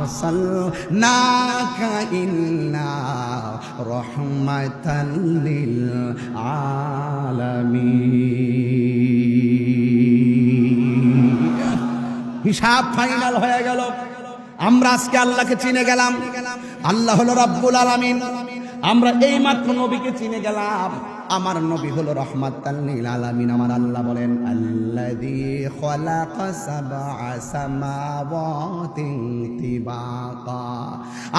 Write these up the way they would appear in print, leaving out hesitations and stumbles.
আরসালনাকা ইল্লা রাহমাতাল লিল আলামিন। হিসাব ফাইনাল হয়ে গেল। আমরা আজকে আল্লাহকে চিনে গেলাম। আল্লাহ হলো রাব্বুল আলামিন। আমরা এই মাত্র নবীকে চিনে গেলাম। আমার নবী হলো রাহমাতাল লিল আলামিন। আমার আল্লাহ বলেন আল্লাযী খালাকা সাবআ সামাওয়াতিন তিবাকা।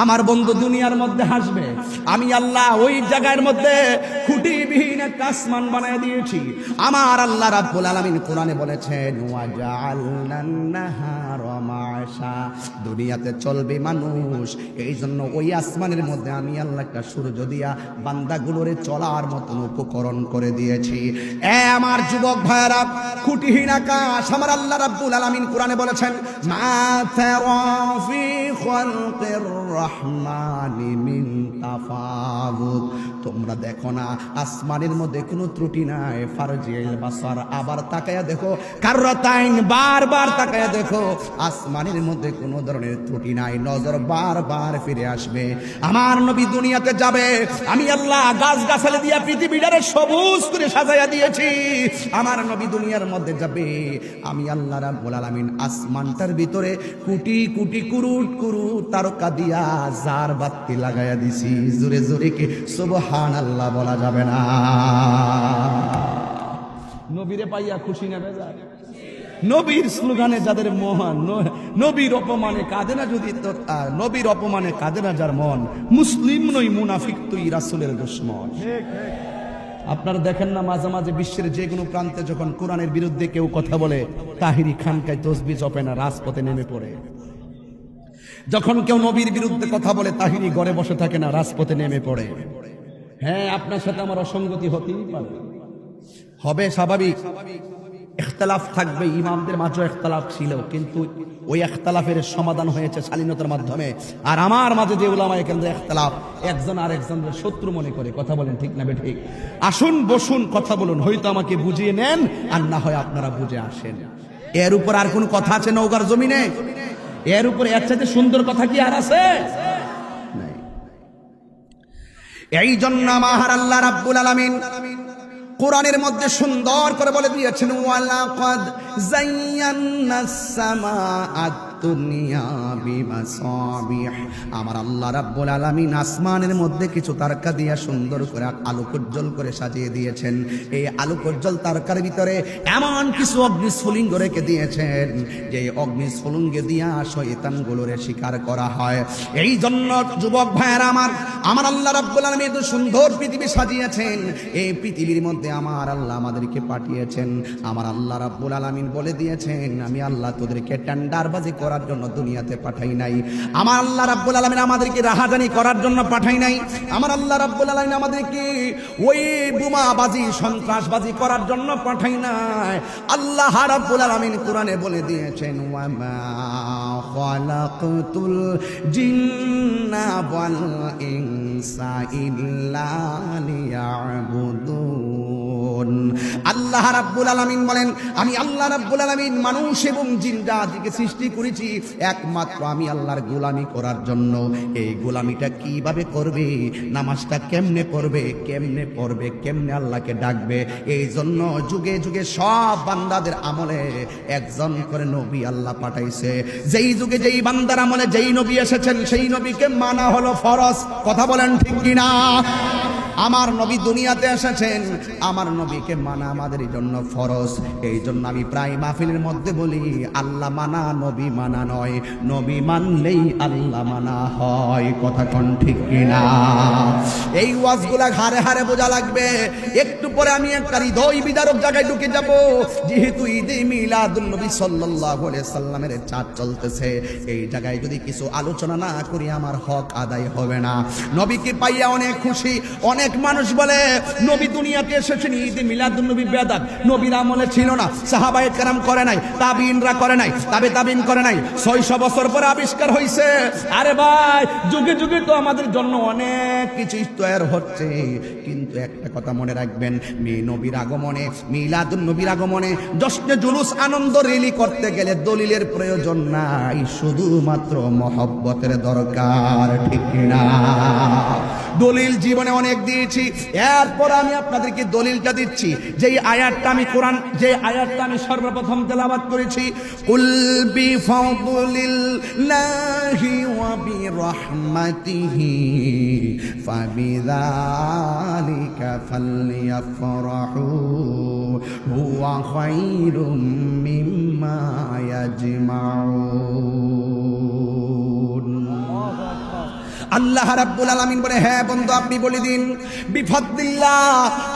আমার বন্ধু দুনিয়ার মধ্যে হাসবে, আমি আল্লাহ ওই জায়গার মধ্যে খুঁটিবিহীন একটা আসমান বানায় দিয়েছি। আমার আল্লাহ রাব্বুল আলামিন কোরআনে বলেছেন ওয়া জাআলনান নাহারা মাআশা। দুনিয়াতে চলবে মানুষ, এই জন্য ওই আসমানের মধ্যে আমি আল্লাহ একটা সূর্য দিয়া বান্দাগুলোরে চলার মতন উপকরণ করে দিয়েছি। এ আমার যুবক ভাইরা, খুঁটিহীন আকাশ আমার আল্লাহ রাব্বুল আলামিন কোরআনে বলেছেন মা তারা ফি খালকির রহমানি মিন তাফাউত। তোমরা দেখো না আসমানের মধ্যে কোনো ত্রুটি নাই। ফারজিল বাসার, আবার তাকায়া দেখো। কাররাতাইন, বারবার তাকায়া দেখো। আসমানের মধ্যে কোনো ধরনের ত্রুটি নাই। নজর বারবার ফিরে আসবে। আমার নবী দুনিয়াতে যাবে, আমি আল্লাহ গাছ গাছালি দিয়া পৃথিবীটারে সবুজ করে সাজাইয়া দিয়েছি। আমার নবী দুনিয়ার মধ্যে যাবে, আমি আল্লাহ রাব্বুল আলামিন আসমানটার ভিতরে কোটি কোটি কুরুট কুরুট তারকা দিয়া জার বাতি লাগাইয়া দিছি। জোরে জোরে কি সুবহানাল্লাহ বলা যাবে না? নবীরে পাইয়া খুশি না বেজার? নবীর স্লোগানে যাদের মহান, নবীর অপমানে কাঁদে না যদি, নবীর অপমানে কাঁদে না যার মন, মুসলিম নই মুনাফিক তুই রাসূলের দুশমন। আপনারা দেখেন না মাঝে মাঝে বিশ্বের যে কোনো প্রান্তে যখন কোরআনের বিরুদ্ধে কেউ কথা বলে, তাহিরি খানকায় তসবিহ জপে না, রাজপথে নেমে পড়ে। যখন কেউ নবীর বিরুদ্ধে কথা বলে, তাহিরি ঘরে বসে থাকে না, রাজপথে নেমে পড়ে। হ্যাঁ, আপনার সাথে আমার অসঙ্গতি হতেই পারে, হবে, স্বাভাবিক। ইখতিলাফ থাকবে, ইমামদের মাঝে ইখতিলাফ ছিল, কিন্তু ওই ইখতিলাফের সমাধান হয়েছে শালীনতার মাধ্যমে। আর আমার মাঝে যে উলামায়ে কেন্দ্রে ইখতিলাফ, একজন আর একজনের শত্রু মনে করে। কথা বলেন ঠিক না বেঠিক? আসুন বসুন, কথা বলুন, হয়তো আমাকে বুঝিয়ে নেন, আর না হয় আপনারা বুঝে আসেন। এর উপর আর কোন কথা আছে নওগাঁর জমিনে? এর উপর এর চাইতে সুন্দর কথা কি আর আছে? নাই। এই জন্য আমার আল্লাহ রাব্বুল আলামিন কোরআনের মধ্যে সুন্দর করে বলে দিয়েছেন ওয়ালাকাদ যায়্যানাস সামাআত দুনিয়া বিমাসাবিহ। আমার আল্লাহ রাব্বুল আলামিন আসমানের মধ্যে কিছু তারকা দিয়া সুন্দর করে আলোকোজ্জ্বল করে সাজিয়ে দিয়েছেন। এই আলোকোজ্জ্বল তারকার ভিতরে এমন কিছু অগ্নিস্ফুলিঙ্গ রেখে দিয়েছেন যে অগ্নিস্ফুলিঙ্গে দিয়া শয়তানগুলোরে শিকার করা হয়। এই জন্য যুবক ভাইয়েরা আমার আল্লাহ রাব্বুল আলামিন এত সুন্দর পৃথিবী সাজিয়েছেন। এই পৃথিবীর মধ্যে আমার আল্লাহ আমাদেরকে পাঠিয়েছেন। আমার আল্লাহ রাব্বুল আলামিন বলে দিয়েছেন আমি আল্লাহ তোদেরকে টেন্ডারবাজি করার জন্য দুনিয়াতে পাঠাই নাই। আমার আল্লাহ রাব্বুল আলামিন আমাদেরকে রাহাজানি করার জন্য পাঠাই নাই। আমার আল্লাহ রাব্বুল আলামিন আমাদেরকে ওই বোমাবাজি সন্ত্রাসবাজি করার জন্য পাঠাই নাই। আল্লাহ রাব্বুল আলামিন কোরআনে বলে দিয়েছেন ওয়া মা খালাকতুল জিন্না ওয়াল ইনসা ইল্লা লিয়াবুদুন। আল্লাহ রাব্বুল আলামিন বলেন আমি আল্লাহ রাব্বুল আলামিন মানুষ এবং জিন জাতিকে সৃষ্টি করেছি একমাত্র আমি আল্লাহর গোলামি করার জন্য। এই গোলামিটা কিভাবে করবে, নামাজটা কেমনে পড়বে, কেমনে পড়বে, কেমনে আল্লাহকে ডাকবে, এই জন্য যুগে যুগে সব বান্দাদের আমলে একজন করে নবী আল্লাহ পাঠাইছে। যেই যুগে যেই বান্দার আমলে যেই নবী এসেছেন সেই নবীকে মানা হলো ফরজ। কথা বলেন ঠিক কিনা? আমার নবী দুনিয়াতে এসেছেন, আমার নবীকে মানা আমাদের জন্য ফরজ। এই জন্য আমি প্রায় মাহফিলের মধ্যে বলি আল্লাহ মানা নবী মানা নয়, নবী মানলেই আল্লাহ মানা হয়। কথা কোন ঠিক কিনা? এই ওয়াজগুলা হারে হারে বোঝা লাগবে। একটু পরে আমি একটা হৃদয় বিদারক জায়গায় ঢুকে যাব। যেহেতু ঈদে মিলাদুন নবী সাল্লাল্লাহু আলাইহি সাল্লামের চাঁদ চলতেছে, এই জায়গায় যদি কিছু আলোচনা না করি আমার হক আদায় হবে না। নবীকে পাইয়া অনেক খুশি। অনেক মানুষ বলে নবী দুনিয়াতে এসেছেন, ঈদে মিলাদুন নবী বেদাত, নবীর আমলে ছিল না, সাহাবায়ে কেরাম করে নাই, তাবিঈনরা করে নাই, তাবিঈন করে নাই, 600 বছর পরে আবিষ্কার হইছে। আরে ভাই, যুগে যুগে তো আমাদের জন্য অনেক কিছু তৈরি হচ্ছে, কিন্তু একটা কথা মনে রাখবেন নবীর আগমনে, মিলাদুন নবীর আগমনে জশ্নে জুলুস আনন্দ রেলি করতে গেলে দলিলের প্রয়োজন নাই, শুধুমাত্র মহব্বতের দরকার, ঠিক না? দলিল জীবনে অনেক দিয়েছি, এরপর আমি আপনাদেরকে দলিলটা দিচ্ছি। যেই আয়াতটা আমি কোরআন, যে আয়াতটা আমি সর্বপ্রথম তেলাওয়াত করেছি, কুল বিফাদলিল্লাহি ওয়া বিরহমাতিহি ফাবিযালিকা ফালইফরাহু হুয়া খায়রুম মিম্মা ইয়াজমাউন। আল্লাহ রাব্বুল আলামিন বলে, হ্যাঁ বন্ধু আপনি বলে দিন, বিফাদলিল্লাহ,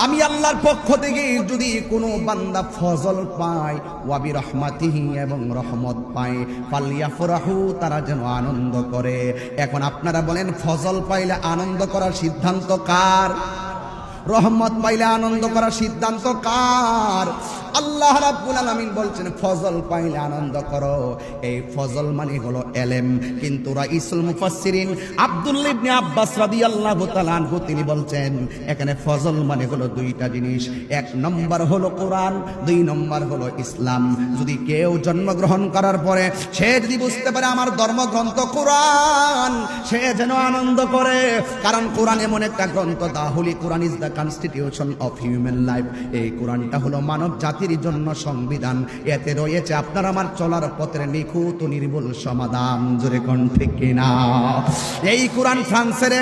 আমি আল্লাহর পক্ষ থেকে যদি কোনো বান্দা ফজল পায়, ওয়া বিরহমাতিহি, এবং রহমত পায়, ফালইফরাহু, তারা যেন আনন্দ করে। এখন আপনারা বলেন, ফজল পাইলে আনন্দ করার সিদ্ধান্ত কার? রহমত পাইলে আনন্দ করার সিদ্ধান্ত কার? আল্লাহ রাব্বুল আলামিন বলছেন ফজল পাইলে আনন্দ করো। এই ফজল মানে হলো এলেম। কিন্তু রাইসুল মুফাসসিরিন আব্দুল্লাহ ইবনে আব্বাস রাদিয়াল্লাহু তাআলা আনহু তিনি বলছেন এখানে ফজল মানে হলো দুইটা জিনিস, এক নম্বর হলো কোরআন, দুই নম্বর হলো ইসলাম। যদি কেউ জন্মগ্রহণ করার পরে সে যদি বুঝতে পারে আমার ধর্মগ্রন্থ কোরআন, সে যেন আনন্দ করে, কারণ কোরআন এমন একটা গ্রন্থ, the holy Quran is the constitution of human life. এই কোরআনটা হলো মানব জাতির জন্য সংবিধান। এতে রয়েছে আপনার আমার চলার পথের নিখুঁত ও নির্ভুল সমাধান। জোরে কোন ঠিক কিনা? এই কোরআন ফ্রান্সের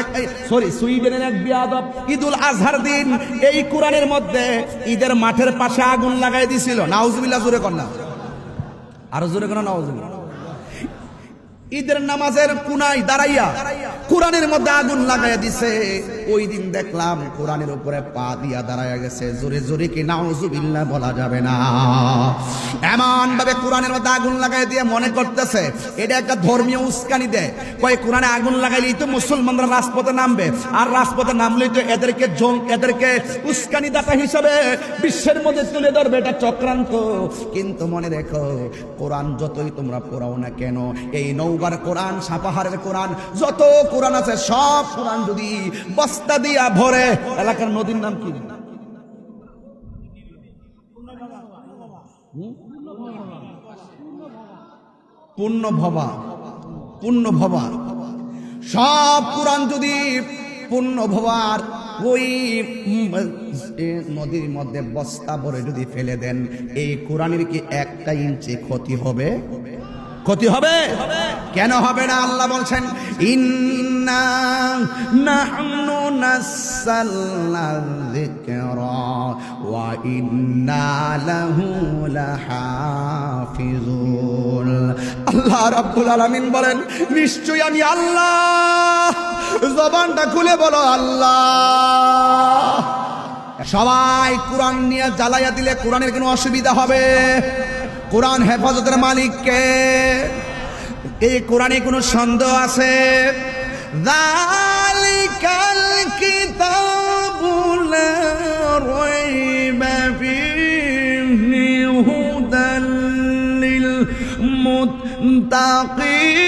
সুইডেনের এক বিয়াদব ঈদুল আজহার দিন এই কোরআনের মধ্যে ঈদের মাঠের পাশে আগুন লাগাই দিছিল। নাউজুবিল্লাহ, জোরে কোন না, আরো জোরে কোন নাউজুবিল্লাহ। ঈদের নামাজের কুনায় দাঁড়াইয়া কোরআনের মধ্যে আগুন লাগাইয়া দিছে। ওই দিন দেখলাম কোরআনের উপরে পা দিয়া দাঁড়াইয়া গেছে। জোরে জোরে কি নাউজুবিল্লাহ বলা যাবে না? এমন ভাবে কোরআনের মধ্যে আগুন লাগাই দিয়ে মনে করতেছে এটা একটা ধর্মীয় উস্কানি দেয়। কয় কোরআনে আগুন লাগাইলেই তো মুসলমানরা রাজপথে নামবে, আর রাজপথে নামলেই তো এদেরকে উস্কানি দাতা হিসাবে বিশ্বের মধ্যে তুলে ধরবে, এটা চক্রান্ত। কিন্তু মনে রেখো, কোরআন যতই তোমরা পড়াও না কেন, এই নওগাঁর কোরআন, সাপাহারের কোরআন, যত কোরআন আছে সব কোরআন যদি বস্তা দিয়া ভরে, এলাকার নদীর নাম কি? পূর্ণভবা, পূর্ণভবা। সব কোরআন যদি পূর্ণভবার ওই নদীর মধ্যে বস্তা ভরে যদি ফেলে দেন, এই কোরআনের কি একটা ইঞ্চি ক্ষতি হবে? ক্ষতি হবে? কেন হবে না? আল্লাহ বলছেন ইন্না নাহনু নাযালনা যিকরা ওয়া ইন্না লাহু লাহাফিজুন। আল্লাহ রাব্বুল আলামিন বলেন নিশ্চয়ই আমি আল্লাহ। জবানটা খুলে বলো আল্লাহ। সবাই কোরআন নিয়ে জ্বালাইয়া দিলে কোরআনের কোনো অসুবিধা হবে? কোরআন হেফাজতের মালিক কে? এই কোরআনে কোনো সন্দেহ আছে? যালিকাল কিতাবু লা রাইবা ফীহি হুদাল লিল মুত্তাকিন।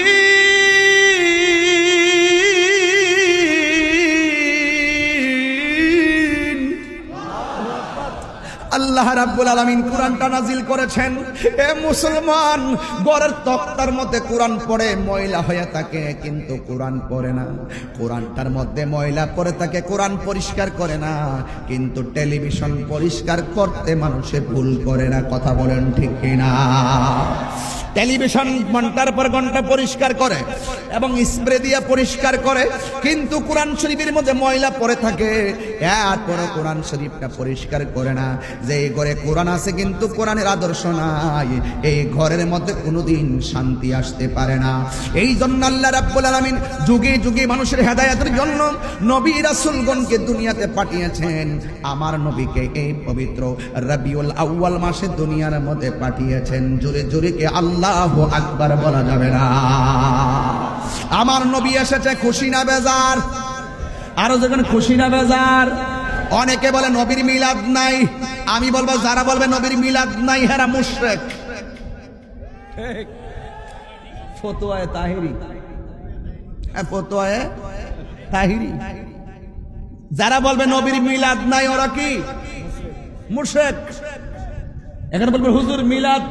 আল্লাহ রাব্বুল আলামিন কোরআনটা নাজিল করেছেন। এ মুসলমান, ঘরের তক্তার মধ্যে কোরআন পড়ে ময়লা হয়ে থাকে, কিন্তু কোরআন পড়ে না। কোরআনটার মধ্যে ময়লা পড়ে থাকে, কোরআন পরিষ্কার করে না। কিন্তু টেলিভিশন পরিষ্কার করতে মানুষে ভুল করে না। কথা বলেন ঠিক কিনা? টেলিভিশন ঘন্টার পর ঘন্টা পরিষ্কার করে এবং স্প্রে দিয়ে পরিষ্কার করে, কিন্তু কোরআন শরীফের মধ্যে ময়লা পড়ে থাকে। এরপর কোরআন শরীফটা পরিষ্কার করে না। যে ঘরে কোরআন আছে কিন্তু কোরআনের আদর্শ নাই, এই ঘরের মধ্যে কোনোদিন শান্তি আসতে পারে না। এই জন্য আল্লাহ রাব্বুল আলামিন যুগে যুগে মানুষের হেদায়েতের জন্য নবী রাসূলগণকে দুনিয়াতে পাঠিয়েছেন। আমার নবীকে এই পবিত্র রবিউল আউয়াল মাসে দুনিয়ার মধ্যে পাঠিয়েছেন। জোরে জোরে কে আল্লাহু আকবার বলা যাবে না? আমার নবী এসেছে খুশি না বেজার? আরো যখন খুশি না বেজার? অনেকে বলে নবীর মিলাদ নাই। আমি বলবো যারা বলবে নবীর মিলাদ নাই হেরা মুশরিক। ঠিক, ফতোয়ায়ে তাহিরি, ফতোয়ায়ে তাহিরি। যারা বলবে নবীর মিলাদ নাই ওরা কি? মুশরিক। এখানে বলবেন হুজুর মিলাদ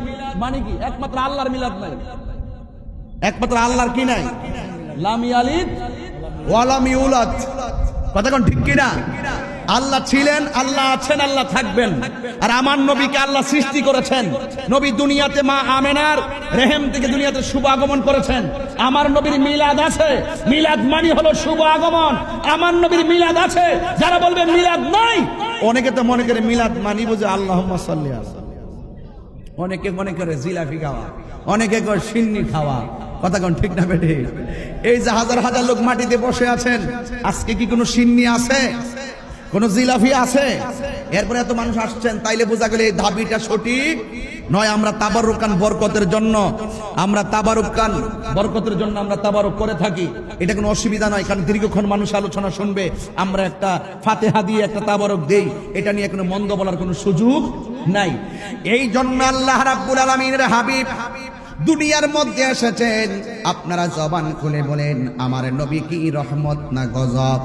মানে কি? একমাত্র আল্লাহর মিলাদ নাই, একমাত্র আল্লাহর কি নাই? লাম ইয়ালিদ ওয়া লাম ইউলাদ। কথা কোন ঠিক কিনা? আল্লাহ ছিলেন, আল্লাহ আছেন, আল্লাহ থাকবেন। আর আমার নবীকে আল্লাহ সৃষ্টি করেছেন। নবী দুনিয়াতে মা আমেনার রেহেম থেকে দুনিয়াতে শুভ আগমন করেছেন। আমার নবীর মিলাদ আছে, মিলাদ মানে হলো শুভ আগমন। আমার নবীর মিলাদ আছে। যারা বলবে মিলাদ নাই, অনেকে তো মনে করে মিলাদ মানি বুঝে আল্লাহুম্মা সাল্লি আলা, অনেকে মনে করে জিলাপি খাওয়া, অনেকে করে সিন্নি খাওয়া। কথা কোন ঠিক না বেঠে? এই যে হাজার হাজার লোক মাটিতে বসে আছেন, আজকে কি কোনো সিন্নি আছে? কোন জিলাফি আছে? এরপরে এত মানুষ আসছেন, তাইলে বোঝা গেল এই দাবিটা সঠিক নয়। আমরা তাবারুকান বরকতের জন্য, আমরা তাবারুকান বরকতের জন্য আমরা তাবারুক করে থাকি। এটা কোনো অসুবিধা নয়, কারণ দীর্ঘক্ষণ মানুষ আলোচনা শুনবে। আমরা একটা ফাতিহা দিয়ে একটা তাবারুক দেই, এটা নিয়ে কোনো মন্দ বলার কোনো সুযোগ নাই। এই জন্য আল্লাহ রাব্বুল আলামিনের হাবিব দুনিয়ার মধ্যে এসেছেন। আপনারা জবান খুলে বলেন, আমার নবী কি রহমত না গজব?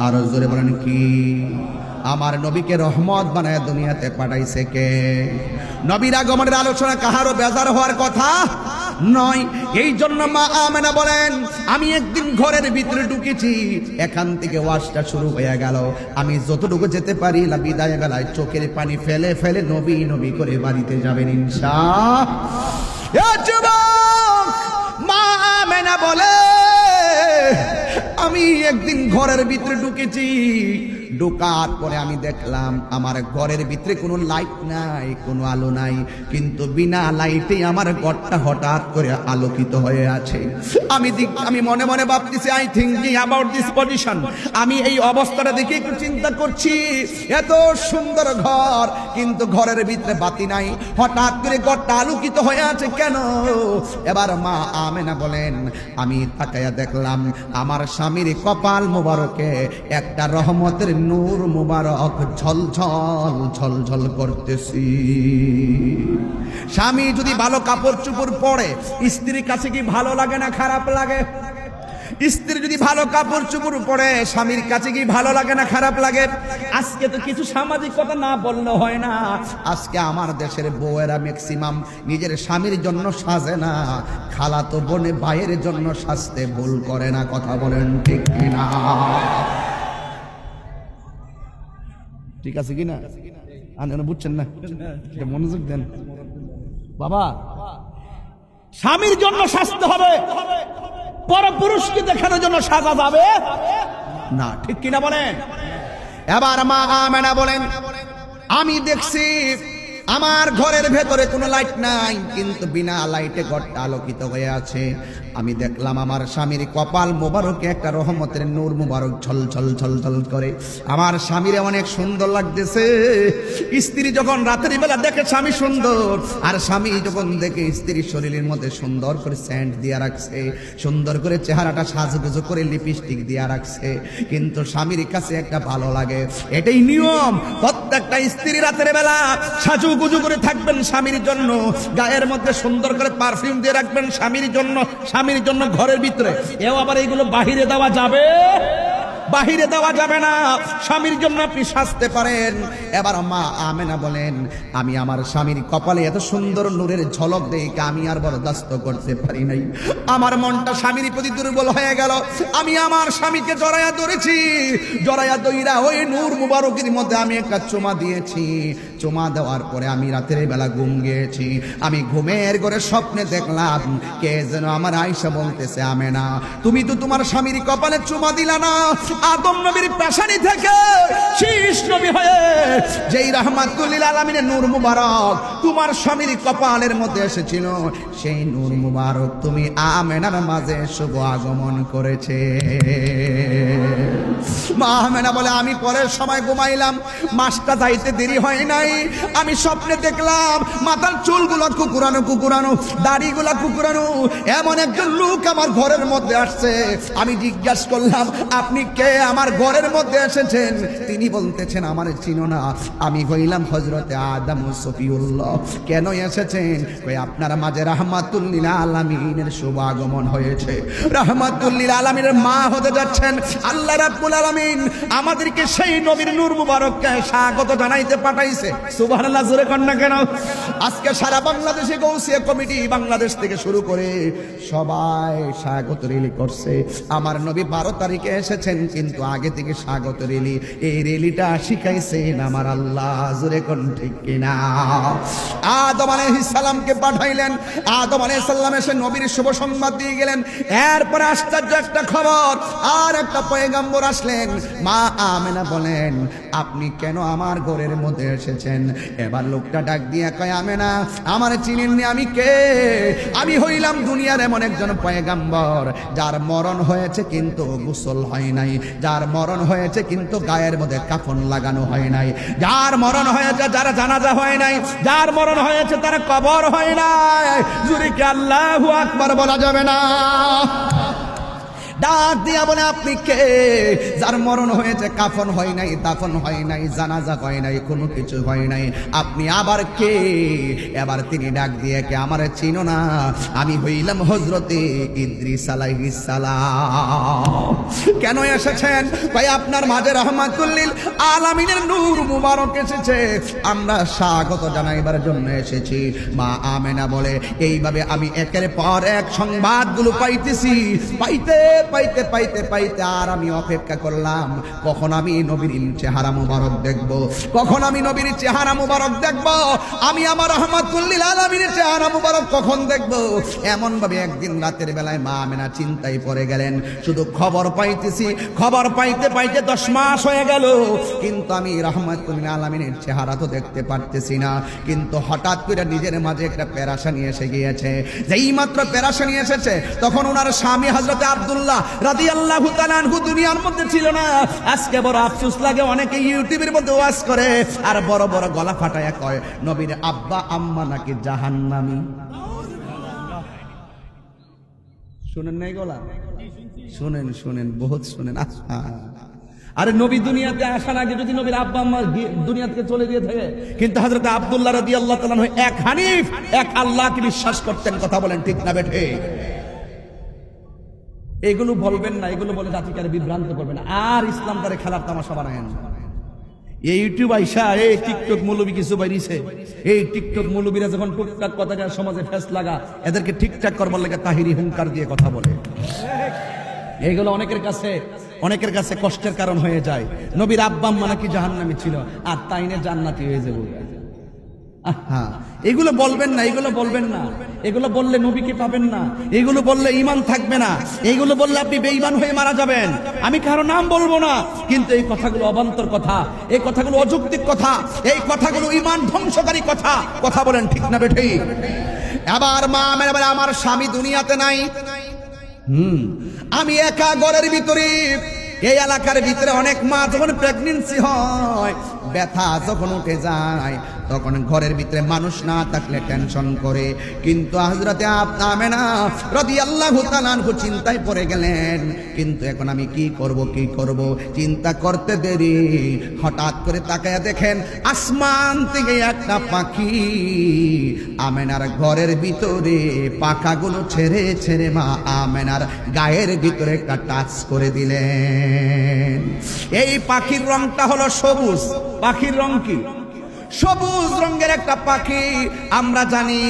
আর জোরে বলেন কি? আমার নবীকে রহমত বানায় দুনিয়াতে পাঠাইছে কে? নবীর আগমনের আলোচনা কাহারও বেজার হওয়ার কথা নয়। এই জন্য মা আমেনা বলেন, আমি একদিন ঘরের ভিতরে ঢুকেছি, এখান থেকে ওয়াজটা শুরু হয়ে গেল। আমি যতটুকু যেতে পারি বিদায় বেলায় চোখের পানি ফেলে ফেলে নবী নবী করে বাড়িতে যাবেন ইনশাআল্লাহ। মা আমেনা বলে, আমি একদিন ঘরের ভিতরে ঢুকেছি, ঢোকার পরে আমি দেখলাম আমার ঘরের ভিতরে কোনো লাইট নাই, কোনো আলো নাই, কিন্তু বিনা লাইটে আমার ঘরটা হঠাৎ করে আলোকিত হয়ে আছে। আমি মনে মনে ভাবতেছি, I thinking about this position. আমি এই অবস্থাটা দেখে একটু চিন্তা করছি, এত সুন্দর ঘর কিন্তু ঘরের ভিতরে বাতি নাই, হঠাৎ করে ঘরটা আলোকিত হয়ে আছে কেন? এবার মা আমেনা বলেন, আমি তাকায়া দেখলাম আমার স্বামীর কপাল মোবারকে একটা রহমতের নূর মুবারক ঝলঝল ঝলঝল করতেছি। স্বামী যদি ভালো কাপড় চোপড় পরে, স্ত্রীর কাছে কি ভালো লাগে না খারাপ লাগে? স্ত্রী যদি ভালো কাপড় চোপড় পরে, স্বামীর কাছে কি ভালো লাগে না খারাপ লাগে? আজকে তো কিছু সামাজিক কথা না বললে হয় না। আজকে আমার দেশের বউয়েরা ম্যাক্সিমাম নিজের স্বামীর জন্য সাজে না, খালাতো বোনে ভাইয়ের জন্য সাজতে ভুল করে না। কথা বলেন ঠিক কিনা? ঠিক আছে কিনা? বুঝছেন না? মনোযোগ দেন বাবা। স্বামীর জন্য সাজতে হবে, পরপুরুষকে দেখানোর জন্য সাজা যাবে না। ঠিক কিনা বলেন? এবার মা আমেনা বলেন, আমি দেখছি আমার ঘরের ভেতরে কোনো লাইট নাই, কিন্তু বিনা লাইটে ঘরটা আলোকিত হয়ে আছে। আমি দেখলাম আমার স্বামীর কপাল মোবারকে একটা রহমতের নূর মোবারক ঝলঝল ঝলঝল করে। আমার স্বামীর অনেক সুন্দর লাগতেছে। স্ত্রী যখন রাতের বেলা দেখে স্বামী সুন্দর, আর স্বামী যখন দেখে স্ত্রীর শরীরের মধ্যে সুন্দর করে সেন্ট দিয়া রাখছে, সুন্দর করে চেহারাটা সাজগুজো করে লিপস্টিক দিয়া রাখছে, কিন্তু স্বামীর কাছে একটা ভালো লাগে। এটাই নিয়ম, প্রত্যেকটা স্ত্রী রাতের বেলা সাজুগুজু করে থাকবেন স্বামীর জন্য, গায়ের মধ্যে সুন্দর করে পারফিউম দিয়ে রাখবেন স্বামীর জন্য, স্বামীর জন্য ঘরের ভিতরে। এও আবার এইগুলো বাহিরে দেওয়া যাবে? বাহিরে দেওয়া যাবে না। স্বামীর জন্য আপনি সাজতে পারেন। এবার মা আমেনা বলেন, আমি আমার স্বামীর কপালে এত সুন্দর নূরের ঝলক দেখে আমি আর বরদাস্ত করতে পারি নাই। আমার মনটা স্বামীর প্রতি দুর্বল হয়ে গেল। আমি আমার স্বামীকে জড়াইয়া ধরেছি, জড়াইয়া দইরা ওই নূর মুবারকের মধ্যে আমি একটা চুমা দিয়েছি। চুমা দেওয়ার পরে আমি রাতের বেলা ঘুম গিয়েছি। আমি ঘুমের ঘরে স্বপ্নে দেখলাম কে যেন আমার আয়েশা বলতেছে, আমেনা তুমি তো তোমার স্বামীর কপালে চুমা দিলা না, আদম নবীর পেশানি থেকে শীষ নবী হয়ে যেই রাহমাতুল লিল আলামিনের নূর মুবারক তোমার স্বামীর কপালের মধ্যে এসেছিল, সেই নূর মুবারক তুমি আমেনার মাঝে শুভ আগমন করেছে। মা আমেনা বলে, আমি পরের সময় ঘুমাইলাম, মাসটা যাইতে দেরি হয় নাই। আমি স্বপ্নে দেখলাম মাথার চুলগুলো কুকুরানো কুকুরানো, দাড়িগুলো কুকুরানো, এমন একজন লোক আমার ঘরের মধ্যে আসছে। আমি জিজ্ঞাসা করলাম, আপনি কে, আমার ঘরের মধ্যে এসেছেন? তিনি বলতেছেন, আমার চিনো না, আমি হইলাম হযরতে আদম ও সফিউল্লাহ। কেন এসেছেন? কই আপনার মাঝে রাহমাতুল লিল আলামিনের শুভ আগমন হয়েছে। রাহমাতুল লিল আলামিনের মা হতে যাচ্ছেন। আল্লাহ রাব্বুল আলামিন আমাদেরকে সেই নবীর নূর মুবারককে স্বাগত জানাইতে পাঠাইছে। সুবহানাল্লাহ, জোরে কোন না কেন? আজকে সারা বাংলাদেশে গৌসিয়া কমিটি বাংলাদেশ থেকে শুরু করে সবাই স্বাগত রেলি করছে। আমার নবী 12 তারিখে এসেছেন, কিন্তু আগে থেকে স্বাগত রেলি, এই রেলিটা শিখাইছেন আমার আল্লাহ। জোরে কোন ঠিক কিনা? আদম আলাইহিস সালামকে পাঠাইলেন। আদম আলাইহিস সালাম এসে নবীর শুভ সংবাদ দিয়ে গেলেন। এরপরে আশ্চর্য একটা খবর, আর একটা পয়গম্বর আসলেন। মা আমেনা বলেন, আপনি কেন আমার ঘরের মধ্যে এসেছেন? এবার লোকটা ডাক দিয়ে কয়, আমেনা, আমার চিনেননি আমি কে? আমি হইলাম দুনিয়ার এমন একজন পয়গম্বর যার মরণ হয়েছে কিন্তু গোসল হয় নাই, যার মরণ হয়েছে কিন্তু গায়ের মধ্যে কাফন লাগানো হয় নাই, যার মরণ হয়েছে যারা জানাজা হয় নাই, যার মরণ হয়েছে তারা কবর হয় নাই। জোরে কি আল্লাহু আকবার বলা যাবে না? ডাক দিয়া বলে, আপনি কে? যার মরণ হয়েছে, কাফন হয় নাই, দাফন হয় নাই, জানাজা হয় নাই, কোনো কিছু হয় নাই, আপনি আবার কে? এবার তিনি ডাক দিয়ে, কে আমার চিনো না? আমি হইলাম হযরতে ইদ্রিস আলাইহিস সালাম। কেন এসেছেন? ভাই আপনার মাঝে রাহমাতুল লিল আলামিনের নূর মুবারক এসেছে, আমরা স্বাগত জানাইবার জন্য এসেছি। মা আমেনা বলে, এইভাবে আমি একের পর এক সংবাদগুলো পাইতেছি, পাইতে পাইতে পাইতে পাইতে আর আমি অপেক্ষা করলাম কখন আমি নবীর চেহারা মুবারক দেখব, কখন আমি নবীর চেহারা মুবারক দেখব, আমি আমার রাহমাতুল লিল আলামিনের চেহারা মুবারক কখন দেখব। এমন ভাবে একদিন রাতের বেলায় মা আমেনা চিন্তায় পড়ে গেলেন। শুধু খবর পাইতেছি, খবর পাইতে পাইতে 10 মাস হয়ে গেল, কিন্তু আমি রাহমাতুল লিল আলামিনের চেহারা তো দেখতে পারতেছি না। কিন্তু হঠাৎ করে নিজের মাঝে একটা পেরেশানি এসে গিয়েছে। যেই মাত্র পেরেশানি এসেছে, তখন ওনার স্বামী হযরতে আব্দুল্লাহ রাদিয়াল্লাহু তাআলা আনহু দুনিয়ার মধ্যে ছিল না। আজকে বড় আফসোস লাগে, অনেকে ইউটিউবের মধ্যে ওয়াজ করে আর বড় বড় গলা ফাটায়া কয় নবীর আব্বা আম্মা নাকি জাহান্নামী। শুনেন নাই গলা? শুনেন, শুনেন, বহুত শুনেন। আরে নবী দুনিয়াতে আসার আগে যদি নবীর আব্বা আম্মা দুনিয়া থেকে চলে দিয়ে থাকে, কিন্তু হযরত আব্দুল্লাহ রাদিয়াল্লাহু তাআলা আনহু এক হানিফ, এক আল্লাহকে বিশ্বাস করতেন। কথা বলেন ঠিক না বেঠে? এগুলো বলবেন না, এগুলো বলে জাতিকে বিভ্রান্ত করবেন, আর ইসলাম তারে খেলার তামাশা বানায়েন। এই ইউটিউব আইসা, এই টিকটক মৌলবী কিছু বাইরিছে, এই টিকটক মৌলবীরা যখন টুকটাক কথা সমাজে ফেস লাগা, এদেরকে ঠিকঠাক করবার লাগে তাহিরি হুঙ্কার দিয়ে কথা বলে। এইগুলো অনেকের কাছে কষ্টের কারণ হয়ে যায়। নবীর আব্বা আম্মা নাকি জাহান্নামী ছিল, আর তাইনে জান্নাতি হয়ে যাবে। এগুলো বলবেন না, এগুলো বলবেন না, এগুলো বললে নবীকে পাবেন না, এগুলো বললে ঈমান থাকবে না, এগুলো বললে আপনি বেঈমান হয়ে মারা যাবেন। আমি কারো নাম বলবো না, কিন্তু এই কথাগুলো অবান্তর কথা, এই কথাগুলো অযৌক্তিক কথা, এই কথাগুলো ঈমান ধ্বংসকারী কথা। কথা বলেন ঠিক না বেঠি? এবার মা মেরে, আমার স্বামী দুনিয়াতে নাই, আমি একা ঘরের ভিতরে। এই এলাকার ভিতরে অনেক মা যখন প্রেগন্যান্সি হয়, ব্যথা যখন উঠে যায়, তখন ঘরের ভিতরে মানুষ না থাকলে টেনশন করে। কিন্তু হযরতে আমেনা রাদিয়াল্লাহু তাআলা আনহু চিন্তায় পড়ে গেলেন, কিন্তু এখন আমি কি করব? চিন্তা করতে দেরি, হঠাৎ করে তাকায়া দেখেন আসমান থেকে একটা পাখি আমেনার ঘরের ভিতরে পাখাগুলো ছেড়ে ছেড়ে মা আমেনার গায়ের ভিতরে একটা টাচ করে দিলেন। এই পাখির রংটা হলো সবুজ। পাখির রং কি? সবুজ রঙের একটা পাখি। আমরা জানি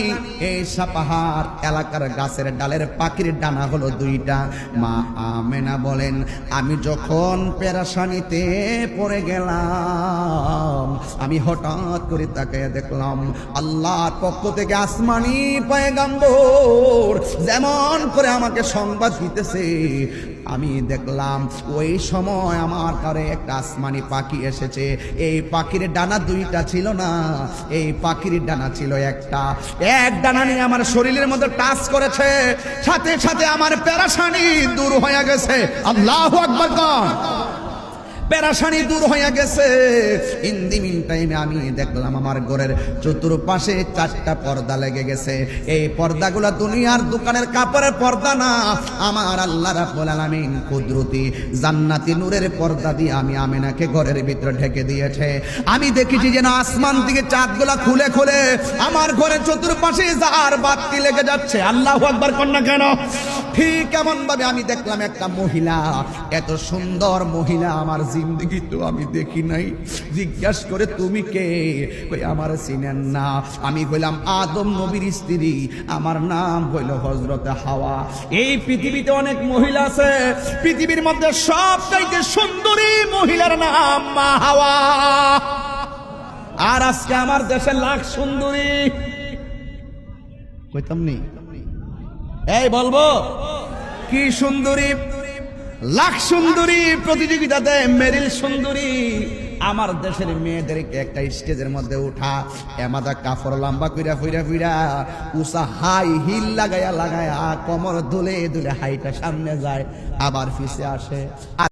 এই সাপাহার এলাকার গাছের ডালের পাখির ডানা হলো 2টা। মা আমেনা বলেন, আমি যখন পেরেশানিতে পড়ে গেলাম, আমি হঠাৎ করে তাকায় দেখলাম আল্লাহর পক্ষ থেকে আসমানি পয়গম্বর যেমন করে আমাকে সংবাদ দিতেছে, আমি দেখলাম ওই সময় আমার ঘরে একটা আসমানি পাখি এসেছে। এই পাখির ডানা 2টা ছিল না, এই পাখির ডানা ছিল একটা। এক ডানা নিয়ে আমার শরীরের মধ্যে টাচ করেছে, সাথে সাথে আমার পেরেশানি দূর হয়ে গেছে। আল্লাহু আকবার। পেরেশানি দূর হয়ে গেছে। ইন দি মিন টাইমে আমি দেখলাম আমার ঘরের চতুর্পাশে 4টা পর্দা লেগে গেছে। এই পর্দাগুলো দুনিয়ার দোকানের কাপড়ের পর্দা না, আমার আল্লাহ রাব্বুল আলামিন কুদরতি জান্নাতি নূরের পর্দা দিয়ে আমি আমিনাকে ঘরের ভিতরে ঢেকে দিয়েছে। আমি দেখেছি যেন আসমান থেকে চাঁদগুলা খুলে খুলে আমার ঘরের চতুর্পাশে যার বাতি লেগে যাচ্ছে। আল্লাহু আকবার কন্যা কেন? ঠিক এমন ভাবে আমি দেখলাম একটা মহিলা, এত সুন্দর মহিলা আমার জিন্দগি তো আমি দেখি নাই। জিজ্ঞাস করে তুমি কে? কই আমার চিনেন না। আমি কইলাম আদম নবীর স্ত্রী, আমার নাম হইল হযরত হাওয়া। এই পৃথিবীতে অনেক মহিলা আছে, পৃথিবীর মধ্যে সবচাইতে সুন্দরী মহিলার নাম মা হাওয়া। আর আজকে আমার দেশে লাখ সুন্দরী কইতাম নি, এই বলবো কি সুন্দরী, লাখ সুন্দরী প্রতিযোগিতাতে মেরিল সুন্দরী। আমার দেশের মেয়েদেরকে একটা স্টেজের মধ্যে উঠা, এমাদা কাপড় লম্বা কইরা ফইরা ফিরা, উষা হাই হিল লাগায়া লাগায়া কোমর দুলে দুলে হাইটা সামনে যায়, আবার পিছে আসে।